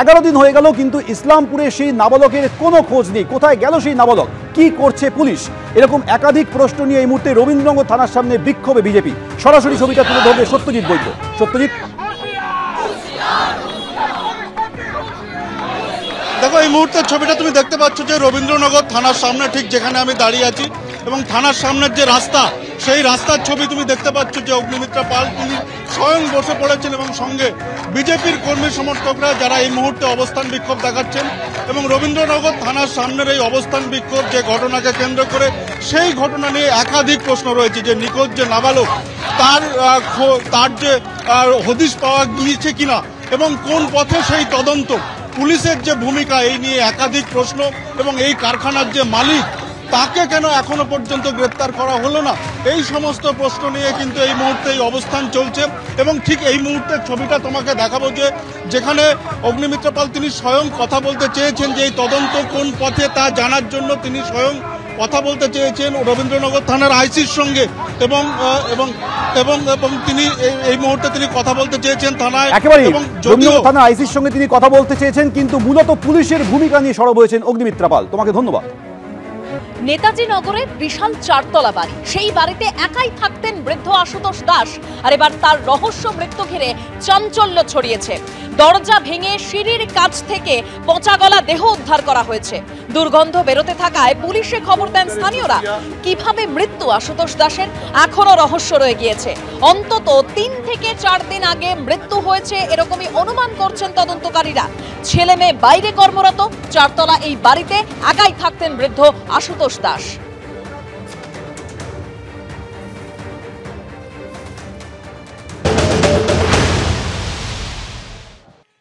11 দিন হয়ে গেল, কিন্তু ইসলামপুরে সেই নাবালকের কোনো খোঁজ নেই। কোথায় গেল সেই নাবালক? কি করছে পুলিশ? এরকম একাধিক প্রশ্ন নিয়ে এই মুহূর্তে রবীন্দ্রনগর থানার সামনে বিক্ষোভে বিজেপি। সরাসরি ছবিটা তুলে ধরবে সত্যজিৎ বৈদ্য। সত্যজিৎ, দেখো এই মুহূর্তের ছবিটা তুমি দেখতে পাচ্ছ যে রবীন্দ্রনগর থানার সামনে, ঠিক যেখানে আমি দাঁড়িয়ে আছি, এবং থানার সামনের যে রাস্তা, সেই রাস্তার ছবি তুমি দেখতে পাচ্ছ যে অগ্নিমিত্রা পাল তিনি স্বয়ং বসে পড়েছেন এবং সঙ্গে বিজেপির কর্মী সমর্থকরা যারা এই মুহূর্তে অবস্থান বিক্ষোভ দেখাচ্ছেন। এবং রবীন্দ্রনগর থানার সামনের এই অবস্থান বিক্ষোভ যে ঘটনাকে কেন্দ্র করে, সেই ঘটনা নিয়ে একাধিক প্রশ্ন রয়েছে যে নিখোঁজ যে নাবালক তার যে হদিশ পাওয়া গিয়েছে কিনা এবং কোন পথে সেই তদন্ত, পুলিশের যে ভূমিকা, এই নিয়ে একাধিক প্রশ্ন। এবং এই কারখানার যে মালিক, তাকে কেন এখনো পর্যন্ত গ্রেপ্তার করা হলো না, এই সমস্ত প্রশ্ন নিয়ে কিন্তু এই মুহূর্তে এই অবস্থান চলছে। এবং ঠিক এই মুহূর্তের ছবিটা তোমাকে দেখাবো যে যেখানে অগ্নিমিত্রা পাল তিনি স্বয়ং কথা বলতে চেয়েছেন যে এই তদন্ত কোন পথে তা জানার জন্য তিনি স্বয়ং কথা বলতে চেয়েছেন রবীন্দ্রনগর থানার আইসির সঙ্গে। এবং এবং এবং এবং তিনি এই মুহূর্তে তিনি কথা বলতে চেয়েছেন থানায়, এবং রবীন্দ্রনগর থানার আইসির সঙ্গে তিনি কথা বলতে চেয়েছেন, কিন্তু মূলত পুলিশের ভূমিকা নিয়ে সরব হয়েছেন অগ্নিমিত্রা পাল। তোমাকে ধন্যবাদ। নেতাজি নগরে বিশাল চারতলা বাড়ি, সেই বাড়িতে একাই থাকতেন বৃদ্ধ আশুতোষ দাস। আর এবার তার রহস্য মৃত্যু ঘিরে চাঞ্চল্য ছড়িয়েছে। দরজা ভেঙে সিঁড়ির কাছ থেকে পচা গলা দেহ উদ্ধার করা হয়েছে। দুর্গন্ধ বেরোতে থাকায় পুলিশে খবর দেন স্থানীয়রা। কিভাবে মৃত্যু আশুতোষ দাসের এখনো রহস্য রয়ে গিয়েছে। অন্তত 3 থেকে 4 দিন আগে মৃত্যু হয়েছে এরকমই অনুমান করছেন তদন্তকারীরা। ছেলে মেয়ে বাইরে কর্মরত, চারতলা এই বাড়িতে একাই থাকতেন বৃদ্ধ আশুতোষ দাস।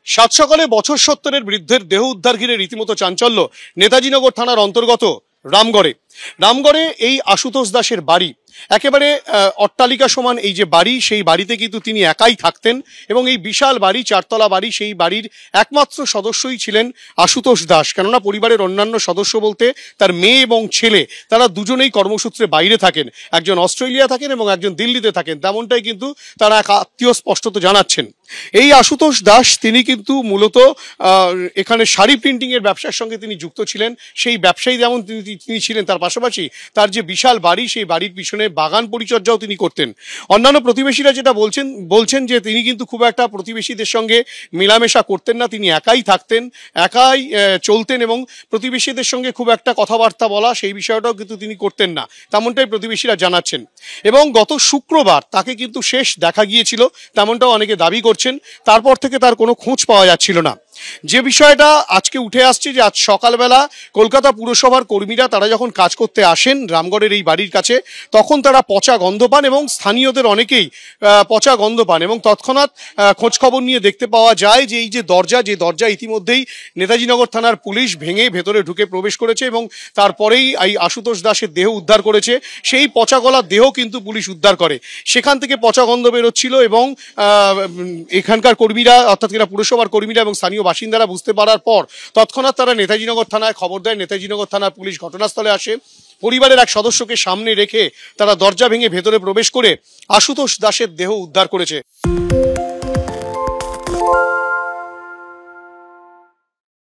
সাত সকালে বছর 70-এর বৃদ্ধের দেহ উদ্ধার ঘিরে রীতিমতো চাঞ্চল্য নেতাজিনগর থানার অন্তর্গত রামগড়ে এই আশুতোষ দাসের বাড়ি। একেবারে অট্টালিকা সমান এই যে বাড়ি, সেই বাড়িতে কিন্তু তিনি একাই থাকতেন। এবং এই বিশাল বাড়ি, চারতলা বাড়ি, সেই বাড়ির একমাত্র সদস্যই ছিলেন আশুতোষ দাস। কেননা পরিবারের অন্যান্য সদস্য বলতে তার মেয়ে এবং ছেলে, তারা দুজনেই কর্মসূত্রে বাইরে থাকেন। একজন অস্ট্রেলিয়া থাকেন এবং একজন দিল্লিতে থাকেন, তেমনটাই কিন্তু তারা এক আত্মীয় স্পষ্টত জানাচ্ছেন। এই আশুতোষ দাস তিনি কিন্তু মূলত এখানে শাড়ি প্রিন্টিং এর ব্যবসার সঙ্গে তিনি যুক্ত ছিলেন। সেই ব্যবসায়ী যেমন তিনি ছিলেন, তার পাশাপাশি তার যে বিশাল বাড়ি, সেই বাড়ির পিছনে বাগান পরিচর্যাও তিনি করতেন। অন্যান্য প্রতিবেশীরা যেটা বলছেন যে তিনি কিন্তু খুব একটা প্রতিবেশীদের সঙ্গে মেলামেশা করতেন না, তিনি একাই থাকতেন, একাই চলতেন এবং প্রতিবেশীদের সঙ্গে খুব একটা কথাবার্তা বলা সেই বিষয়টাও কিন্তু তিনি করতেন না, তেমনটাই প্রতিবেশীরা জানাচ্ছেন। এবং গত শুক্রবার তাকে কিন্তু শেষ দেখা গিয়েছিল, তেমনটাও অনেকে দাবি করছেন। তারপর থেকে তার কোনো খোঁজ পাওয়া যাচ্ছিল না। যে বিষয়টা আজকে উঠে আসছে যে আজ সকালবেলা কলকাতা পুরসভার কর্মীরা তারা যখন কাজ করতে আসেন রামগড়ের এই বাড়ির কাছে, তখন তারা পচা গন্ধ পান এবং স্থানীয়দের অনেকেই পচা গন্ধ পান। এবং তৎক্ষণাৎ খোঁজ খবর নিয়ে দেখতে পাওয়া যায় যে এই যে দরজা ইতিমধ্যেই নেতাজিনগর থানার পুলিশ ভেঙে ভেতরে ঢুকে প্রবেশ করেছে এবং তারপরেই এই আশুতোষ দাসের দেহ উদ্ধার করেছে। সেই পচা গলার দেহ কিন্তু পুলিশ উদ্ধার করে, সেখান থেকে পচা গন্ধ বেরোচ্ছিল। এবং এখানকার কর্মীরা, অর্থাৎ এরা পুরসভার কর্মীরা এবং স্থানীয় বাসিন্দারা বুঝতে পারার পর তৎক্ষণাৎ তারা নেতাজিনগর থানায় খবর দেয়। নেতাজিনগর থানার পুলিশ ঘটনাস্থলে আসে। পরিবারের এক সদস্যকে সামনে রেখে তারা দরজা ভেঙে ভেতরে প্রবেশ করে আশুতোষ দাসের দেহ উদ্ধার করেছে।